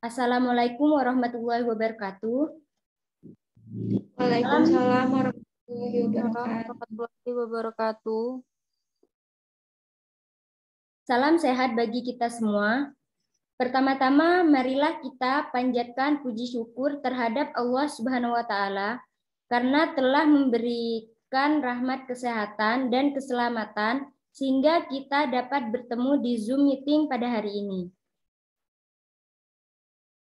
Assalamualaikum warahmatullahi wabarakatuh. Waalaikumsalam warahmatullahi wabarakatuh. Salam sehat bagi kita semua. Pertama-tama, marilah kita panjatkan puji syukur terhadap Allah Subhanahu wa Ta'ala karena telah memberikan rahmat kesehatan dan keselamatan sehingga kita dapat bertemu di Zoom meeting pada hari ini.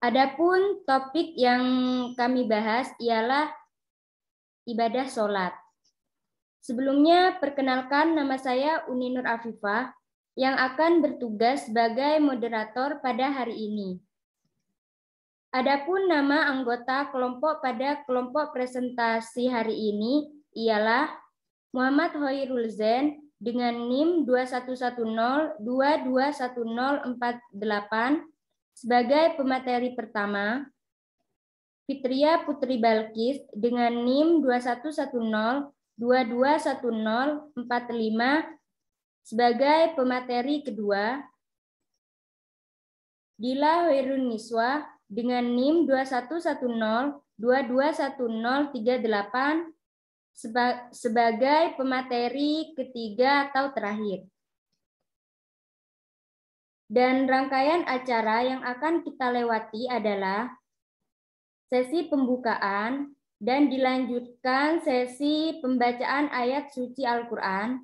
Adapun topik yang kami bahas ialah ibadah sholat. Sebelumnya, perkenalkan nama saya Uni Nur Afifah yang akan bertugas sebagai moderator pada hari ini. Adapun nama anggota kelompok pada kelompok presentasi hari ini ialah Muhammad Hoirul Zen dengan NIM 2110221048 sebagai pemateri pertama, Fitria Putri Balkis dengan NIM 2110221045 sebagai pemateri kedua, Dila Hoirun Niswa dengan NIM 2110221038 sebagai pemateri ketiga atau terakhir. Dan rangkaian acara yang akan kita lewati adalah sesi pembukaan dan dilanjutkan sesi pembacaan ayat suci Al-Quran,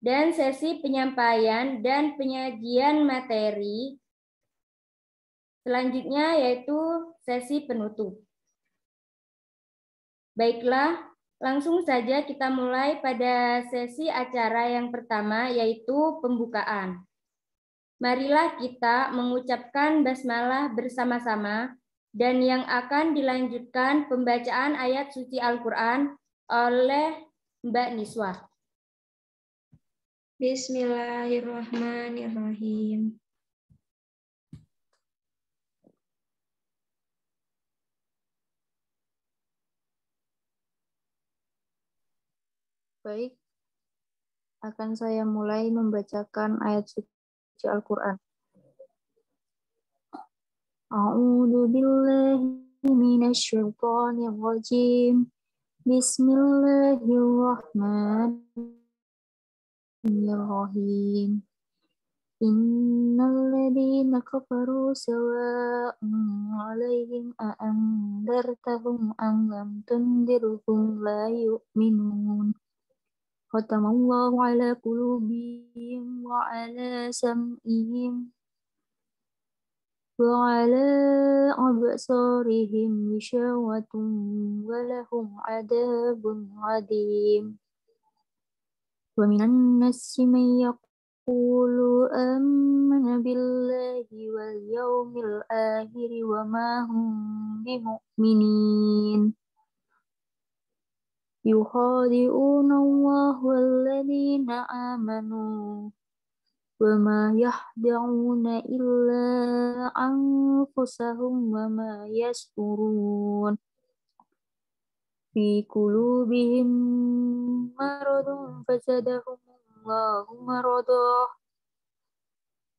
dan sesi penyampaian dan penyajian materi. Selanjutnya yaitu sesi penutup. Baiklah, langsung saja kita mulai pada sesi acara yang pertama yaitu pembukaan. Marilah kita mengucapkan basmalah bersama-sama dan yang akan dilanjutkan pembacaan ayat suci Al-Quran oleh Mbak Niswa. Bismillahirrahmanirrahim. Baik, akan saya mulai membacakan ayat suci Al-Quran. A'udzu billahi minasyaitonir rajim. Bismillahirrahmanirrahim. Innal ladzina kafaru sawa'un 'alaihim a'andartahum am lam tundirhum la yu'minun. Khatamallahu 'ala qulubihim wa 'ala sam'ihim wa 'ala absarihim ghishawatun wa lahum 'adzabun 'adzim. Wa minan nasi man yaqulu amanna billahi wal yawmil akhir wa ma hum bimu'minin. Yukhadi'una Allah walladzina amanu wa ma yahda'una illa anfusahum wa ma yash'urun. Fi qulubihim maradun fazadahum Allahu maradah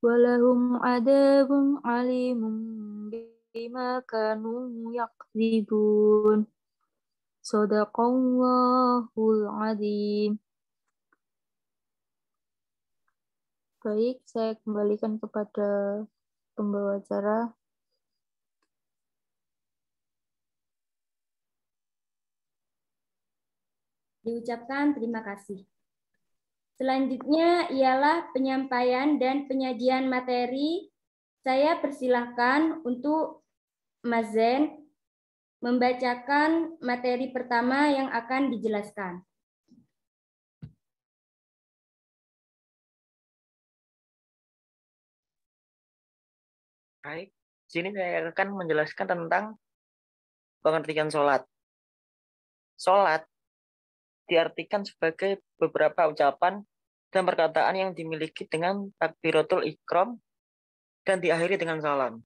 wa lahum adzabun alimun bima kanu yakdzibun. Shadaqallahul adzim. Baik, saya kembalikan kepada pembawa acara. Diucapkan terima kasih. Selanjutnya ialah penyampaian dan penyajian materi. Saya persilahkan untuk Mas Zen membacakan materi pertama yang akan dijelaskan. Baik, sini saya akan menjelaskan tentang pengertian sholat. Sholat diartikan sebagai beberapa ucapan dan perkataan yang dimiliki dengan takbiratul ihram dan diakhiri dengan salam.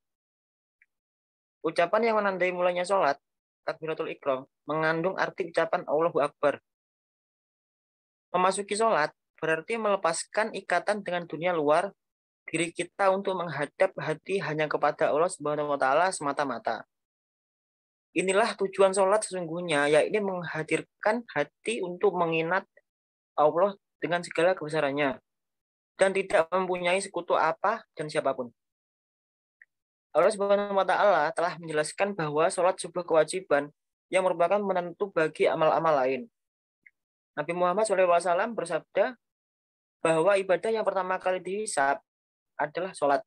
Ucapan yang menandai mulanya sholat, takbiratul ihram, mengandung arti ucapan Allahu Akbar. Memasuki sholat berarti melepaskan ikatan dengan dunia luar diri kita untuk menghadap hati hanya kepada Allah Subhanahu wa taala semata-mata. Inilah tujuan sholat sesungguhnya, yaitu menghadirkan hati untuk mengingat Allah dengan segala kebesarannya dan tidak mempunyai sekutu apa dan siapapun. Allah Subhanahu wa taala telah menjelaskan bahwa sholat sebuah kewajiban yang merupakan penentu bagi amal-amal lain. Nabi Muhammad SAW bersabda bahwa ibadah yang pertama kali dihisab adalah sholat.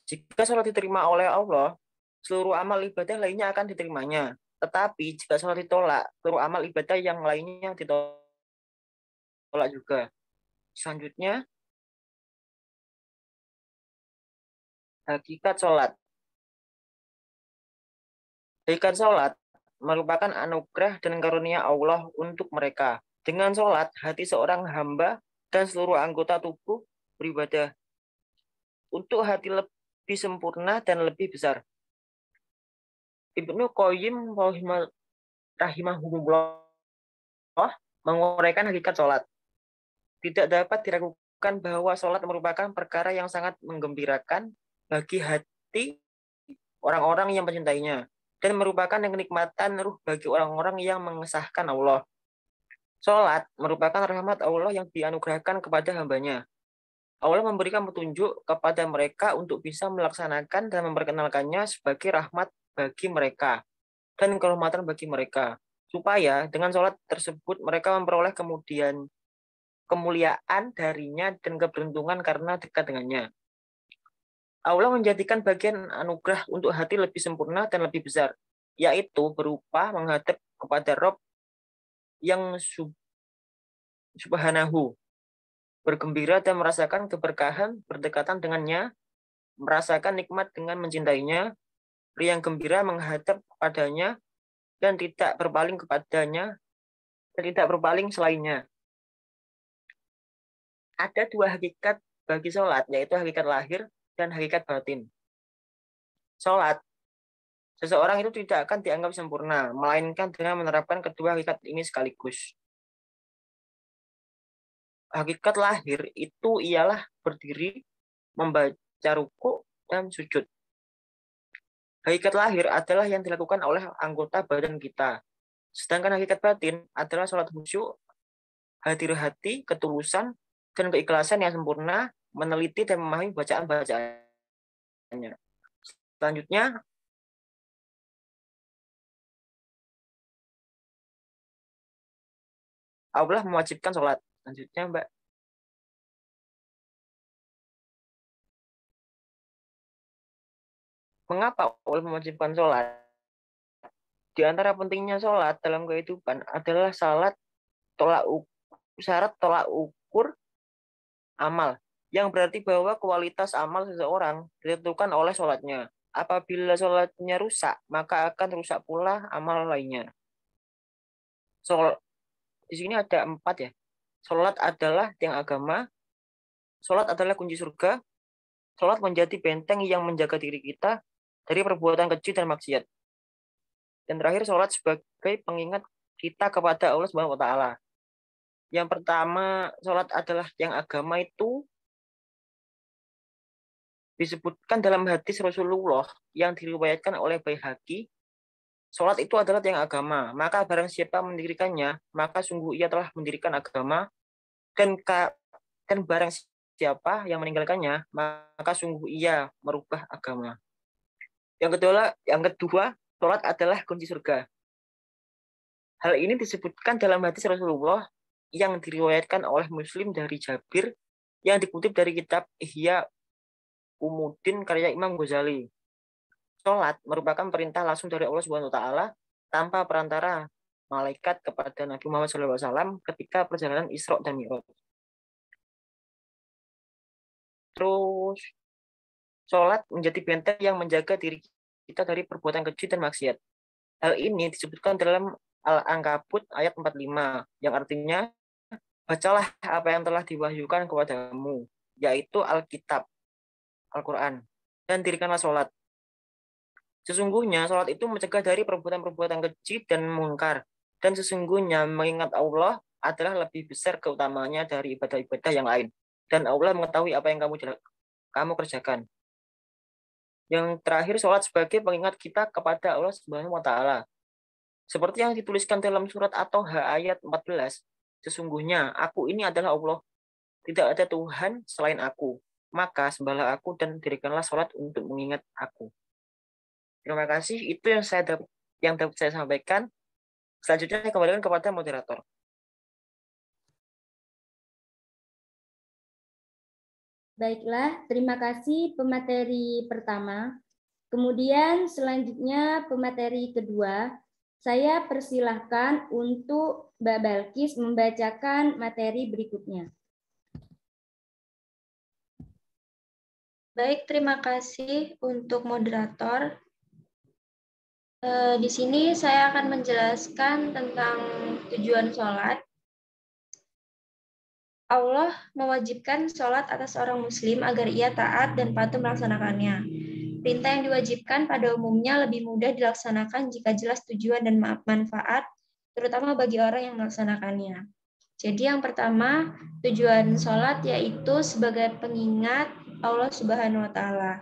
Jika sholat diterima oleh Allah, seluruh amal ibadah lainnya akan diterimanya. Tetapi jika sholat ditolak, seluruh amal ibadah yang lainnya ditolak juga. Selanjutnya, hakikat sholat. Hakikat sholat merupakan anugerah dan karunia Allah untuk mereka. Dengan sholat, hati seorang hamba dan seluruh anggota tubuh beribadah untuk hati lebih sempurna dan lebih besar. Ibnu Qayyim rahimahullah menguraikan hakikat sholat. Tidak dapat diragukan bahwa sholat merupakan perkara yang sangat menggembirakan bagi hati orang-orang yang mencintainya dan merupakan kenikmatan ruh bagi orang-orang yang mengesahkan Allah. Sholat merupakan rahmat Allah yang dianugerahkan kepada hambanya. Allah memberikan petunjuk kepada mereka untuk bisa melaksanakan dan memperkenalkannya sebagai rahmat bagi mereka dan kehormatan bagi mereka. Supaya dengan sholat tersebut mereka memperoleh kemuliaan darinya dan keberuntungan karena dekat dengannya. Allah menjadikan bagian anugerah untuk hati lebih sempurna dan lebih besar, yaitu berupa menghadap kepada Rabb yang subhanahu, bergembira dan merasakan keberkahan berdekatan dengannya, merasakan nikmat dengan mencintainya, riang gembira menghadap kepadanya, dan tidak berpaling kepadanya, dan tidak berpaling selainnya. Ada dua hakikat bagi sholat, yaitu hakikat lahir dan hakikat batin. Sholat, seseorang itu tidak akan dianggap sempurna, melainkan dengan menerapkan kedua hakikat ini sekaligus. Hakikat lahir itu ialah berdiri, membaca ruku, dan sujud. Hakikat lahir adalah yang dilakukan oleh anggota badan kita. Sedangkan hakikat batin adalah sholat khusyuk, hadir hati, ketulusan, dan keikhlasan yang sempurna, meneliti dan memahami bacaan-bacaannya. Selanjutnya, Allah mewajibkan sholat. Selanjutnya, Mbak. Mengapa Allah mewajibkan sholat? Di antara pentingnya sholat dalam kehidupan adalah syarat tolak ukur amal, yang berarti bahwa kualitas amal seseorang ditentukan oleh sholatnya. Apabila sholatnya rusak, maka akan rusak pula amal lainnya. Di sini ada 4 ya. Sholat adalah tiang agama, sholat adalah kunci surga, sholat menjadi benteng yang menjaga diri kita dari perbuatan keji dan maksiat. Dan terakhir, sholat sebagai pengingat kita kepada Allah Subhanahu wa taala. Yang pertama, sholat adalah tiang agama itu disebutkan dalam hadis Rasulullah yang diriwayatkan oleh Baihaqi. Sholat itu adalah tiang agama, maka barang siapa mendirikannya, maka sungguh ia telah mendirikan agama, dan barang siapa yang meninggalkannya, maka sungguh ia merubah agama. Yang kedua, sholat adalah kunci surga. Hal ini disebutkan dalam hadis Rasulullah yang diriwayatkan oleh Muslim dari Jabir, yang dikutip dari kitab Ihya Umuddin karya Imam Ghazali. Sholat merupakan perintah langsung dari Allah Subhanahu wa taala tanpa perantara malaikat kepada Nabi Muhammad SAW ketika perjalanan Isra dan Mi'raj. Terus, sholat menjadi benteng yang menjaga diri kita dari perbuatan keji dan maksiat. Hal ini disebutkan dalam Al-Ankabut ayat 45, yang artinya, bacalah apa yang telah diwahyukan kepadamu, yaitu Alkitab, Al-Quran, dan dirikanlah sholat. Sesungguhnya sholat itu mencegah dari perbuatan-perbuatan keji dan mungkar, dan sesungguhnya mengingat Allah adalah lebih besar keutamaannya dari ibadah-ibadah yang lain. Dan Allah mengetahui apa yang kamu kerjakan. Yang terakhir, sholat sebagai pengingat kita kepada Allah Subhanahu wa Ta'ala. Seperti yang dituliskan dalam surat At-Toha ayat 14, sesungguhnya aku ini adalah Allah, tidak ada Tuhan selain aku, maka sembahlah aku dan dirikanlah sholat untuk mengingat aku. Terima kasih, itu yang dapat saya sampaikan. Selanjutnya saya kembalikan kepada moderator. Baiklah, terima kasih pemateri pertama. Kemudian selanjutnya pemateri kedua, saya persilahkan untuk Mbak Balkis membacakan materi berikutnya. Baik, terima kasih untuk moderator. Di sini saya akan menjelaskan tentang tujuan sholat. Allah mewajibkan sholat atas seorang muslim agar ia taat dan patuh melaksanakannya. Perintah yang diwajibkan pada umumnya lebih mudah dilaksanakan jika jelas tujuan dan manfaat, terutama bagi orang yang melaksanakannya. Jadi yang pertama, tujuan sholat yaitu sebagai pengingat Allah Subhanahu wa Ta'ala.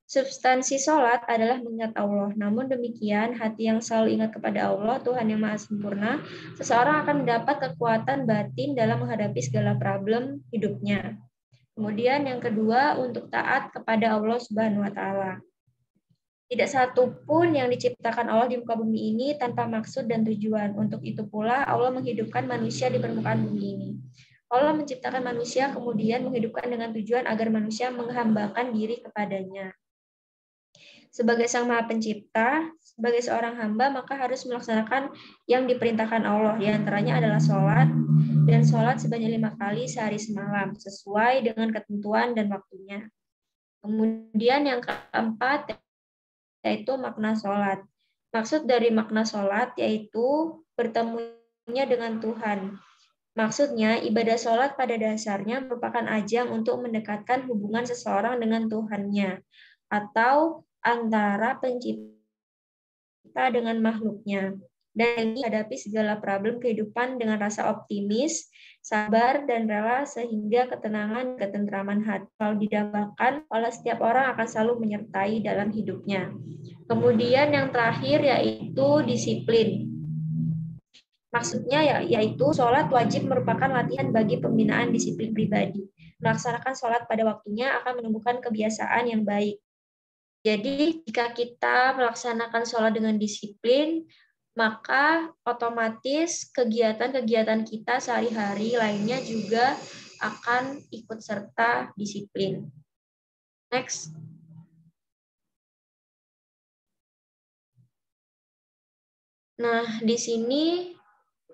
Substansi sholat adalah mengingat Allah. Namun demikian, hati yang selalu ingat kepada Allah, Tuhan yang Maha Sempurna, seseorang akan mendapat kekuatan batin dalam menghadapi segala problem hidupnya. Kemudian yang kedua, untuk taat kepada Allah Subhanahu wa Ta'ala. Tidak satu pun yang diciptakan Allah di muka bumi ini tanpa maksud dan tujuan. Untuk itu pula Allah menghidupkan manusia di permukaan bumi ini. Allah menciptakan manusia kemudian menghidupkan dengan tujuan agar manusia menghambakan diri kepadanya. Sebagai Sang Maha Pencipta, sebagai seorang hamba, maka harus melaksanakan yang diperintahkan Allah. Di antaranya adalah sholat, dan sholat sebanyak 5 kali sehari semalam, sesuai dengan ketentuan dan waktunya. Kemudian yang keempat, yaitu makna sholat. Maksud dari makna sholat yaitu bertemunya dengan Tuhan. Maksudnya, ibadah sholat pada dasarnya merupakan ajang untuk mendekatkan hubungan seseorang dengan Tuhannya, atau antara pencipta dengan makhluknya. Dan menghadapi segala problem kehidupan dengan rasa optimis, sabar, dan rela sehingga ketenangan dan ketentraman hati selalu didambakan oleh setiap orang akan selalu menyertai dalam hidupnya. Kemudian yang terakhir yaitu disiplin. Maksudnya yaitu sholat wajib merupakan latihan bagi pembinaan disiplin pribadi. Melaksanakan sholat pada waktunya akan menumbuhkan kebiasaan yang baik. Jadi jika kita melaksanakan sholat dengan disiplin, maka otomatis kegiatan-kegiatan kita sehari-hari lainnya juga akan ikut serta disiplin. Next. Nah, di sini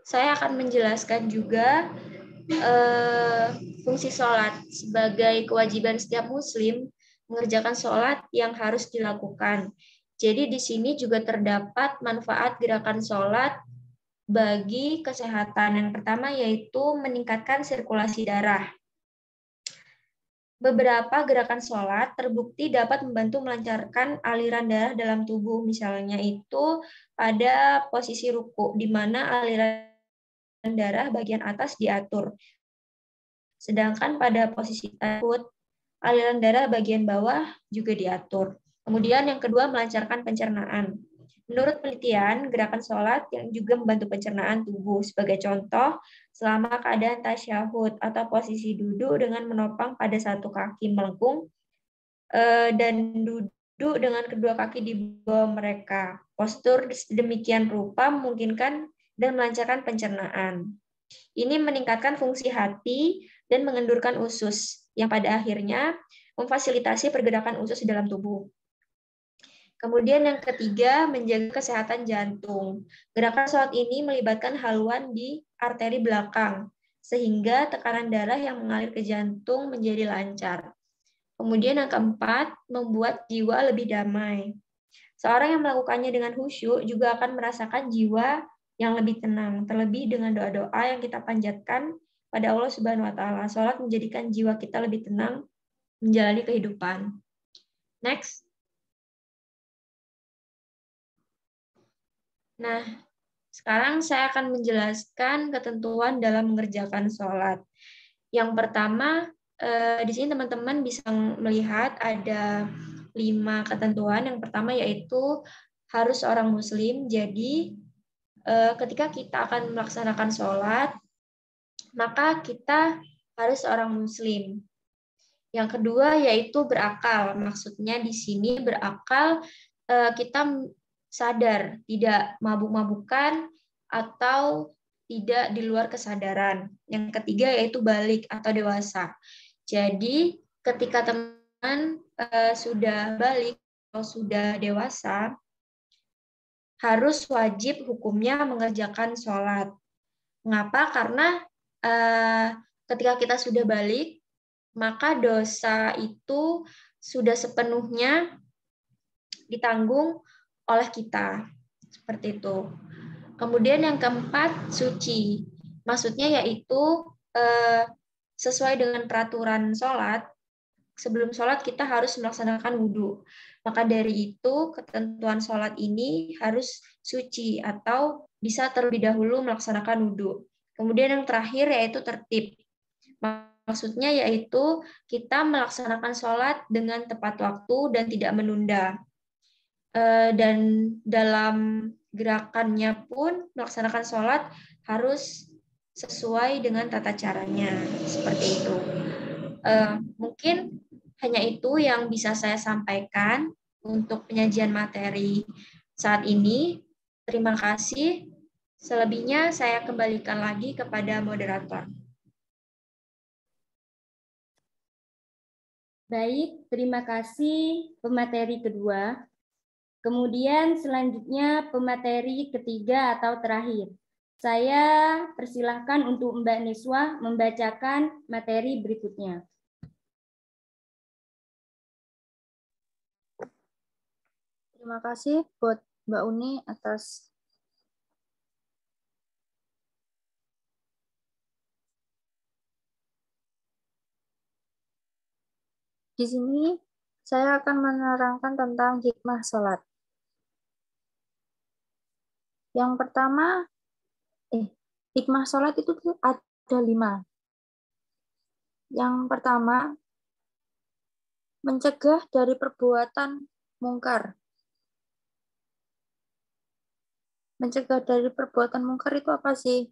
saya akan menjelaskan juga fungsi sholat sebagai kewajiban setiap muslim mengerjakan sholat yang harus dilakukan. Jadi di sini juga terdapat manfaat gerakan sholat bagi kesehatan. Yang pertama yaitu meningkatkan sirkulasi darah. Beberapa gerakan sholat terbukti dapat membantu melancarkan aliran darah dalam tubuh. Misalnya itu pada posisi ruku, di mana aliran darah bagian atas diatur. Sedangkan pada posisi tasahud, aliran darah bagian bawah juga diatur. Kemudian yang kedua, melancarkan pencernaan. Menurut penelitian, gerakan sholat yang juga membantu pencernaan tubuh. Sebagai contoh, selama keadaan tasyahud atau posisi duduk dengan menopang pada satu kaki melengkung dan duduk dengan kedua kaki di bawah mereka. Postur sedemikian rupa memungkinkan dan melancarkan pencernaan. Ini meningkatkan fungsi hati dan mengendurkan usus, yang pada akhirnya memfasilitasi pergerakan usus di dalam tubuh. Kemudian yang ketiga, menjaga kesehatan jantung. Gerakan sholat ini melibatkan haluan di arteri belakang, sehingga tekanan darah yang mengalir ke jantung menjadi lancar. Kemudian yang keempat, membuat jiwa lebih damai. Seorang yang melakukannya dengan khusyuk juga akan merasakan jiwa yang lebih tenang, terlebih dengan doa-doa yang kita panjatkan pada Allah Subhanahu wa Ta'ala. Sholat menjadikan jiwa kita lebih tenang menjalani kehidupan. Next. Nah, sekarang saya akan menjelaskan ketentuan dalam mengerjakan sholat. Yang pertama, Di sini teman-teman bisa melihat ada 5 ketentuan. Yang pertama yaitu harus orang Muslim. Jadi ketika kita akan melaksanakan sholat, maka kita harus orang Muslim. Yang kedua yaitu berakal. Maksudnya di sini berakal kita sadar, tidak mabuk-mabukan atau tidak di luar kesadaran. Yang ketiga yaitu balik atau dewasa. Jadi ketika teman sudah balik atau sudah dewasa, harus wajib hukumnya mengerjakan sholat. Mengapa? Karena ketika kita sudah balik, maka dosa itu sudah sepenuhnya ditanggung oleh kita. Seperti itu. Kemudian yang keempat, suci. Maksudnya yaitu sesuai dengan peraturan sholat, sebelum sholat kita harus melaksanakan wudhu. Maka dari itu, ketentuan sholat ini harus suci atau bisa terlebih dahulu melaksanakan wudhu. Kemudian yang terakhir yaitu tertib. Maksudnya yaitu kita melaksanakan sholat dengan tepat waktu dan tidak menunda. Dan dalam gerakannya pun melaksanakan sholat harus sesuai dengan tata caranya. Seperti itu. Mungkin hanya itu yang bisa saya sampaikan untuk penyajian materi saat ini. Terima kasih. Selebihnya saya kembalikan lagi kepada moderator. Baik, terima kasih pemateri kedua. Kemudian selanjutnya pemateri ketiga atau terakhir. Saya persilahkan untuk Mbak Niswa membacakan materi berikutnya. Terima kasih buat Mbak Uni atas di sini saya akan menerangkan tentang hikmah sholat. Yang pertama, hikmah sholat itu ada 5. Yang pertama, mencegah dari perbuatan mungkar. Mencegah dari perbuatan mungkar itu apa sih?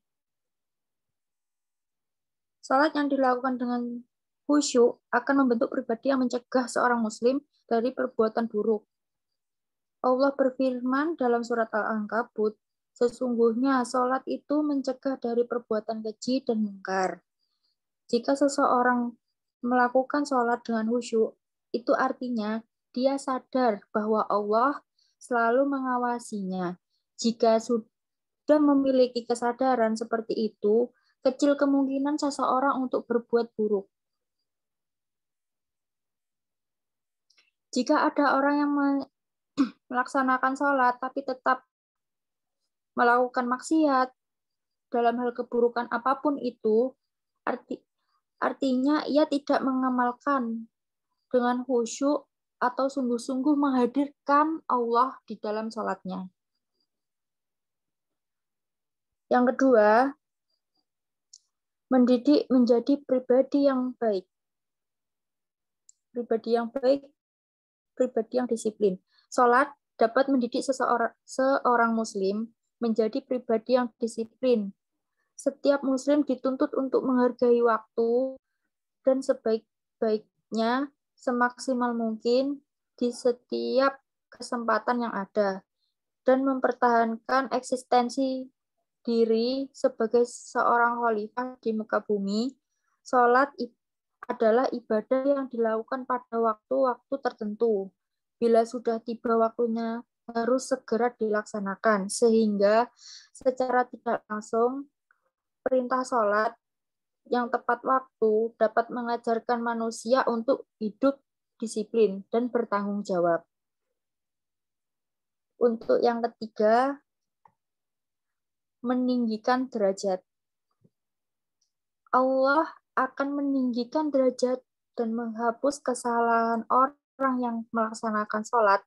Sholat yang dilakukan dengan khusyuk akan membentuk pribadi yang mencegah seorang muslim dari perbuatan buruk. Allah berfirman dalam surat Al-Ankabut, sesungguhnya sholat itu mencegah dari perbuatan keji dan mungkar. Jika seseorang melakukan sholat dengan khusyuk, itu artinya dia sadar bahwa Allah selalu mengawasinya. Jika sudah memiliki kesadaran seperti itu, kecil kemungkinan seseorang untuk berbuat buruk. Jika ada orang yang melaksanakan sholat tapi tetap melakukan maksiat dalam hal keburukan apapun itu, artinya ia tidak mengamalkan dengan khusyuk atau sungguh-sungguh menghadirkan Allah di dalam sholatnya. Yang kedua, mendidik menjadi pribadi yang baik. Pribadi yang baik, pribadi yang disiplin. Sholat dapat mendidik seorang muslim menjadi pribadi yang disiplin. Setiap muslim dituntut untuk menghargai waktu dan sebaik-baiknya semaksimal mungkin di setiap kesempatan yang ada dan mempertahankan eksistensi diri sebagai seorang khalifah di muka bumi. Sholat adalah ibadah yang dilakukan pada waktu-waktu tertentu. Bila sudah tiba waktunya, harus segera dilaksanakan, sehingga secara tidak langsung perintah sholat yang tepat waktu dapat mengajarkan manusia untuk hidup disiplin dan bertanggung jawab. Untuk yang ketiga, meninggikan derajat. Allah akan meninggikan derajat dan menghapus kesalahan orang yang melaksanakan sholat.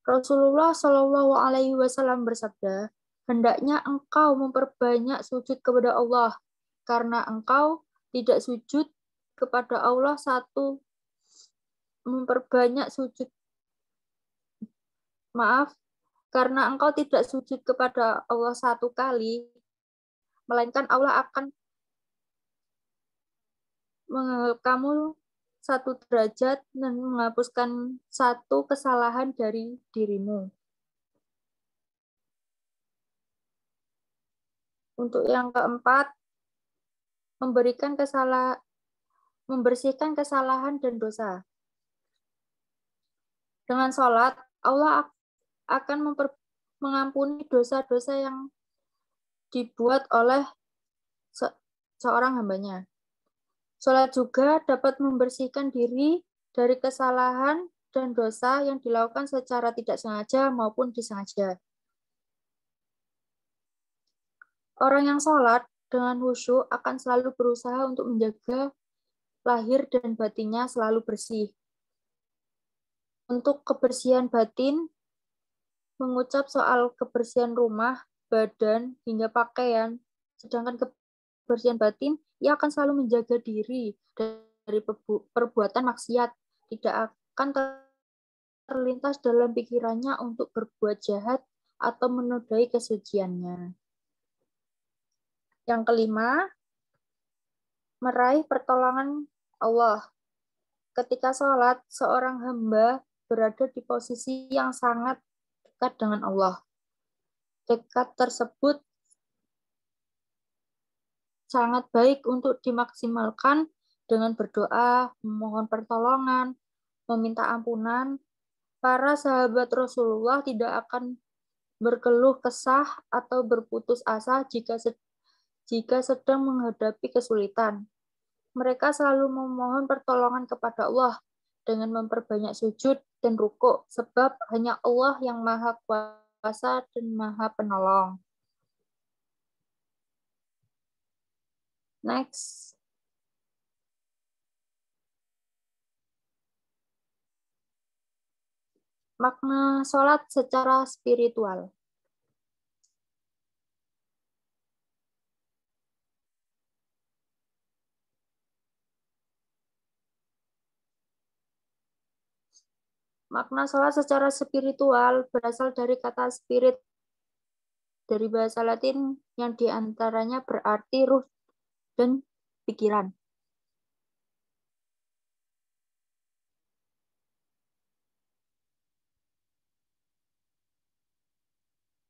Rasulullah Shallallahu Alaihi Wasallam bersabda, hendaknya engkau memperbanyak sujud kepada Allah, karena engkau tidak sujud kepada Allah satu, memperbanyak sujud. Maaf, karena engkau tidak sujud kepada Allah satu kali, melainkan Allah akan menganggap kamu satu derajat dan menghapuskan satu kesalahan dari dirimu. Untuk yang keempat, membersihkan kesalahan dan dosa. Dengan sholat, Allah akan mengampuni dosa-dosa yang dibuat oleh seorang hambanya. Sholat juga dapat membersihkan diri dari kesalahan dan dosa yang dilakukan secara tidak sengaja maupun disengaja. Orang yang sholat dengan khusyuk akan selalu berusaha untuk menjaga lahir dan batinnya selalu bersih. Untuk kebersihan batin, mengucap soal kebersihan rumah, badan, hingga pakaian, sedangkan kebersihan batin, ia akan selalu menjaga diri dari perbuatan maksiat, tidak akan terlintas dalam pikirannya untuk berbuat jahat atau menodai kesuciannya. Yang kelima, meraih pertolongan Allah. Ketika sholat, seorang hamba berada di posisi yang sangat dekat dengan Allah. Dekat tersebut sangat baik untuk dimaksimalkan dengan berdoa, memohon pertolongan, meminta ampunan. Para sahabat Rasulullah tidak akan berkeluh kesah atau berputus asa jika sedang menghadapi kesulitan. Mereka selalu memohon pertolongan kepada Allah dengan memperbanyak sujud dan rukuk, sebab hanya Allah yang Maha Kuasa dan Maha Penolong. Next. Makna sholat secara spiritual. Makna sholat secara spiritual berasal dari kata spirit, dari bahasa Latin yang diantaranya berarti ruh dan pikiran.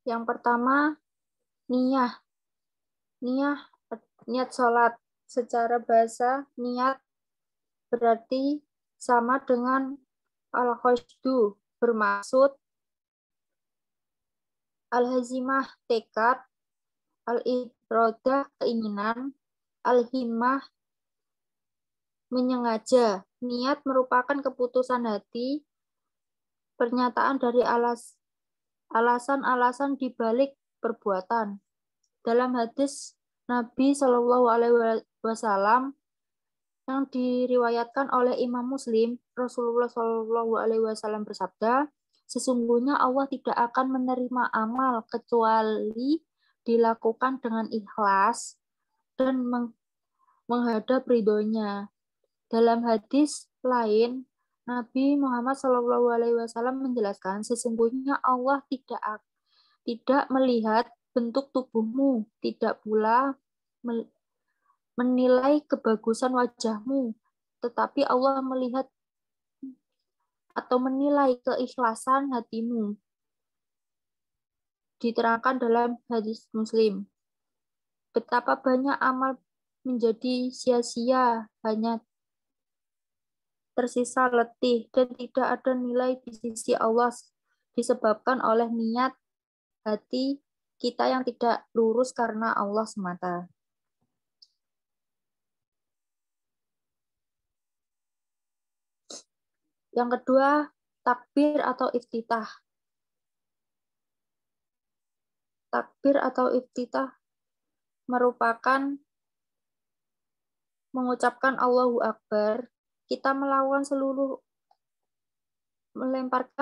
Yang pertama, niyah. Niat sholat. Secara bahasa, niat berarti sama dengan al-khusdu, bermaksud, al-hazimah, tekad, al-irodah, keinginan, al-himmah, menyengaja. Niat merupakan keputusan hati, pernyataan dari alasan-alasan di balik perbuatan. Dalam hadis Nabi Shallallahu Alaihi Wasallam yang diriwayatkan oleh Imam Muslim, Rasulullah Shallallahu Alaihi Wasallam bersabda, sesungguhnya Allah tidak akan menerima amal kecuali dilakukan dengan ikhlas dan menghadap ridhonya. Dalam hadis lain, Nabi Muhammad SAW menjelaskan, sesungguhnya Allah tidak melihat bentuk tubuhmu, tidak pula menilai kebagusan wajahmu, tetapi Allah melihat atau menilai keikhlasan hatimu. Diterangkan dalam hadis Muslim. Betapa banyak amal menjadi sia-sia, hanya tersisa letih dan tidak ada nilai di sisi Allah disebabkan oleh niat hati kita yang tidak lurus karena Allah semata. Yang kedua, takbir atau iftitah. Takbir atau iftitah merupakan mengucapkan Allahu Akbar. Kita melemparkan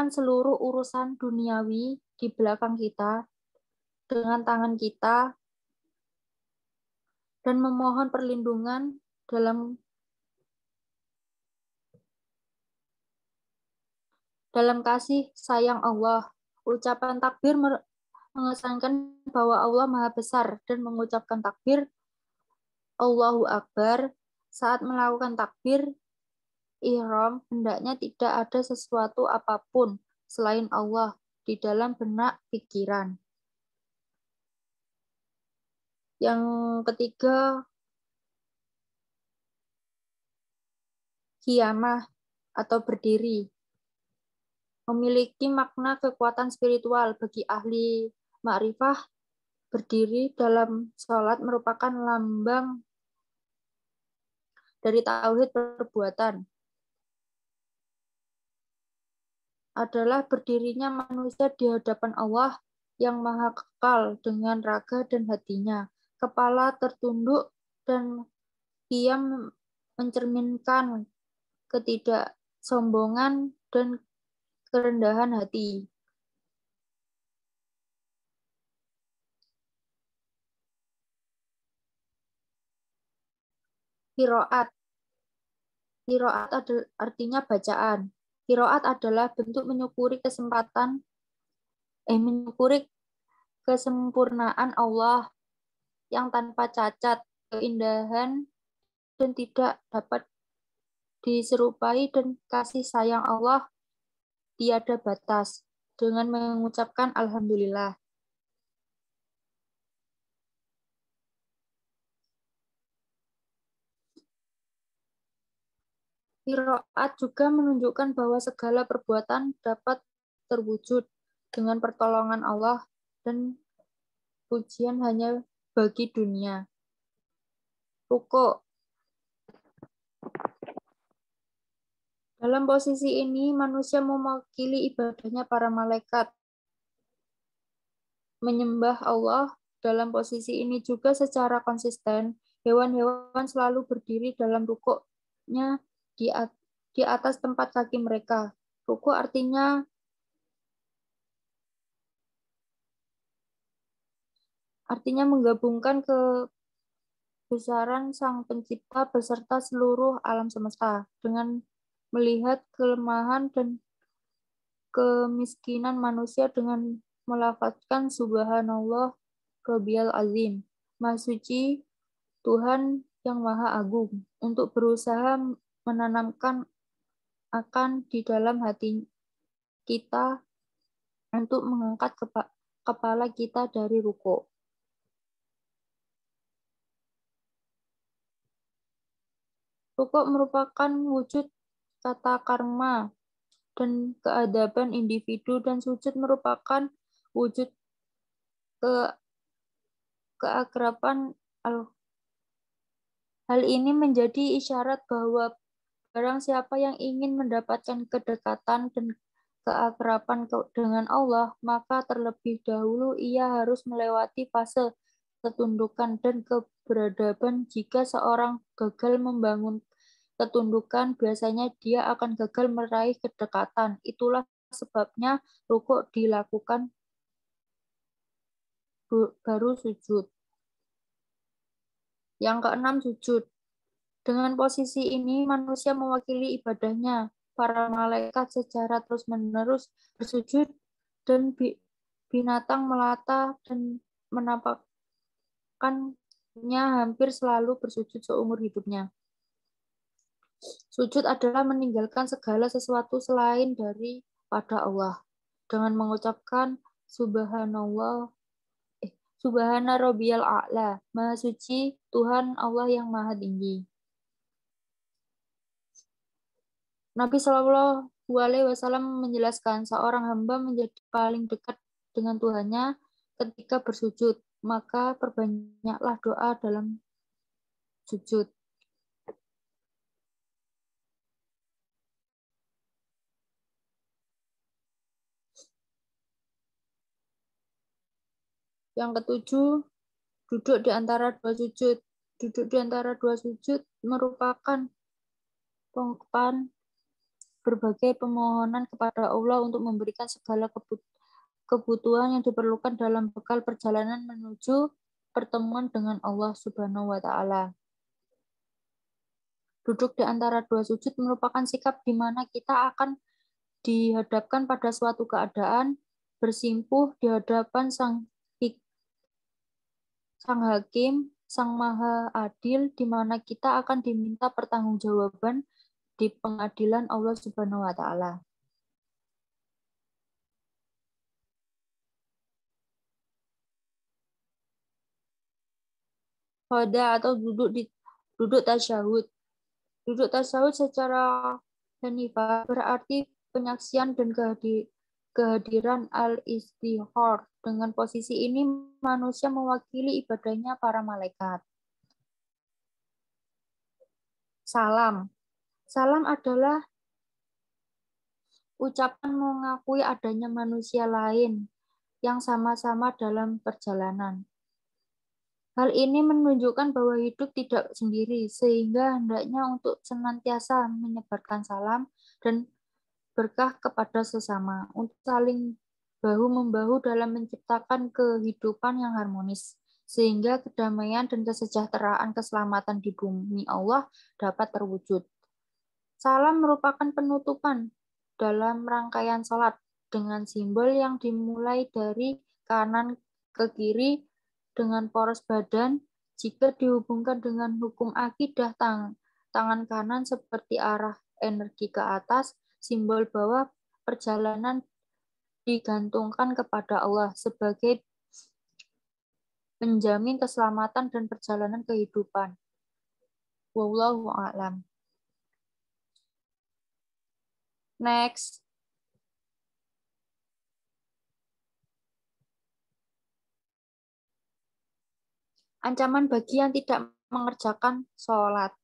seluruh urusan duniawi di belakang kita dengan tangan kita dan memohon perlindungan dalam kasih sayang Allah. Ucapan takbir mengesankan bahwa Allah Maha Besar dan mengucapkan takbir Allahu Akbar saat melakukan takbir ihram hendaknya tidak ada sesuatu apapun selain Allah di dalam benak pikiran. Yang ketiga, qiyamah atau berdiri. Memiliki makna kekuatan spiritual bagi ahli ma'rifah. Berdiri dalam sholat merupakan lambang dari tauhid perbuatan. Adalah berdirinya manusia di hadapan Allah yang maha kekal dengan raga dan hatinya. Kepala tertunduk dan qiyam mencerminkan ketidaksombongan dan kerendahan hati. Qiraat. Qiraat artinya bacaan. Qiraat adalah bentuk menyukuri kesempurnaan Allah yang tanpa cacat, keindahan dan tidak dapat diserupai dan kasih sayang Allah tiada batas dengan mengucapkan alhamdulillah. Qiraat juga menunjukkan bahwa segala perbuatan dapat terwujud dengan pertolongan Allah dan pujian hanya bagi dunia. Rukuk. Dalam posisi ini, manusia mewakili ibadahnya para malaikat. Menyembah Allah dalam posisi ini juga secara konsisten. Hewan-hewan selalu berdiri dalam rukuknya di atas tempat kaki mereka. Rukuk artinya menggabungkan kebesaran Sang Pencipta beserta seluruh alam semesta dengan melihat kelemahan dan kemiskinan manusia dengan melafazkan Subhanallah Rabbiyal Azim, Maha Suci Tuhan yang Maha Agung, untuk berusaha menanamkan akan di dalam hati kita untuk mengangkat kepala kita dari rukuk. Rukuk merupakan wujud tata karma dan keadaban individu, dan sujud merupakan wujud keakraban. Hal ini menjadi isyarat bahwa barang siapa yang ingin mendapatkan kedekatan dan keakraban dengan Allah, maka terlebih dahulu ia harus melewati fase ketundukan dan keberadaban. Jika seorang gagal membangun ketundukan, biasanya dia akan gagal meraih kedekatan. Itulah sebabnya rukuk dilakukan baru sujud. Yang keenam, sujud. Dengan posisi ini, manusia mewakili ibadahnya. Para malaikat secara terus-menerus bersujud dan binatang melata dan menampakkannya hampir selalu bersujud seumur hidupnya. Sujud adalah meninggalkan segala sesuatu selain daripada Allah. Dengan mengucapkan Subhanallah, Subhana Rabbiyal A'la, Maha Suci Tuhan Allah yang Maha Tinggi. Nabi Shallallahu Alaihi Wasallam menjelaskan seorang hamba menjadi paling dekat dengan Tuhannya ketika bersujud, maka perbanyaklah doa dalam sujud. Yang ketujuh, duduk di antara dua sujud. Duduk di antara dua sujud merupakan pengungkapan berbagai permohonan kepada Allah untuk memberikan segala kebutuhan yang diperlukan dalam bekal perjalanan menuju pertemuan dengan Allah Subhanahu wa Ta'ala. Duduk di antara dua sujud merupakan sikap di mana kita akan dihadapkan pada suatu keadaan, bersimpuh di hadapan Sang Hakim, Sang Maha Adil, di mana kita akan diminta pertanggungjawaban di pengadilan Allah Subhanahu wa Ta'ala. Qada atau duduk tasyahud. Duduk tasyahud secara hanifah berarti penyaksian dan kehadiran al-istihor. Dengan posisi ini manusia mewakili ibadahnya para malaikat. Salam. Salam adalah ucapan mengakui adanya manusia lain yang sama-sama dalam perjalanan. Hal ini menunjukkan bahwa hidup tidak sendiri, sehingga hendaknya untuk senantiasa menyebarkan salam dan berkah kepada sesama, untuk saling bahu-membahu dalam menciptakan kehidupan yang harmonis, sehingga kedamaian dan kesejahteraan keselamatan di bumi Allah dapat terwujud. Salam merupakan penutupan dalam rangkaian sholat dengan simbol yang dimulai dari kanan ke kiri dengan poros badan. Jika dihubungkan dengan hukum akidah, tangan kanan seperti arah energi ke atas, simbol bahwa perjalanan digantungkan kepada Allah sebagai penjamin keselamatan dan perjalanan kehidupan. Wallahu a'lam. Next. Ancaman bagi yang tidak mengerjakan sholat.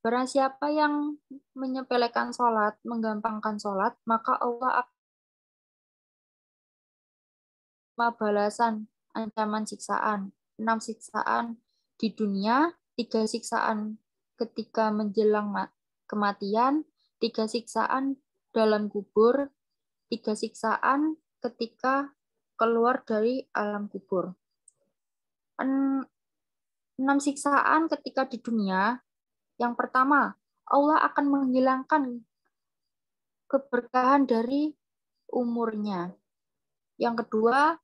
Barang siapa yang menyepelekan sholat, menggampangkan sholat, maka Allah akan balasan ancaman siksaan. 6 siksaan di dunia, 3 siksaan ketika menjelang kematian, 3 siksaan dalam kubur, 3 siksaan ketika keluar dari alam kubur. 6 siksaan ketika di dunia. Yang pertama, Allah akan menghilangkan keberkahan dari umurnya. Yang kedua,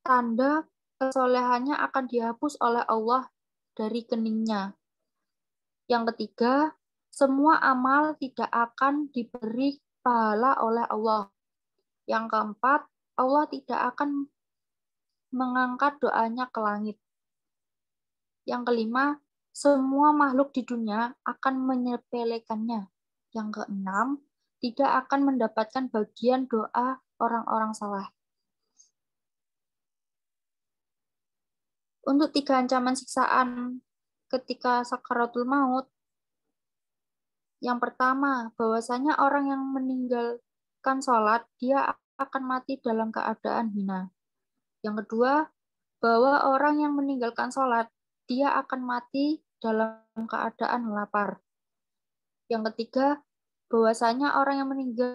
tanda kesolehannya akan dihapus oleh Allah dari keningnya. Yang ketiga, semua amal tidak akan diberi pahala oleh Allah. Yang keempat, Allah tidak akan mengangkat doanya ke langit. Yang kelima, semua makhluk di dunia akan menyepelekannya. Yang keenam, tidak akan mendapatkan bagian doa orang-orang saleh. Untuk 3 ancaman siksaan ketika sakaratul maut, yang pertama, bahwasanya orang yang meninggalkan sholat, dia akan mati dalam keadaan hina. Yang kedua, bahwa orang yang meninggalkan sholat, dia akan mati dalam keadaan lapar. Yang ketiga, bahwasanya orang yang meninggal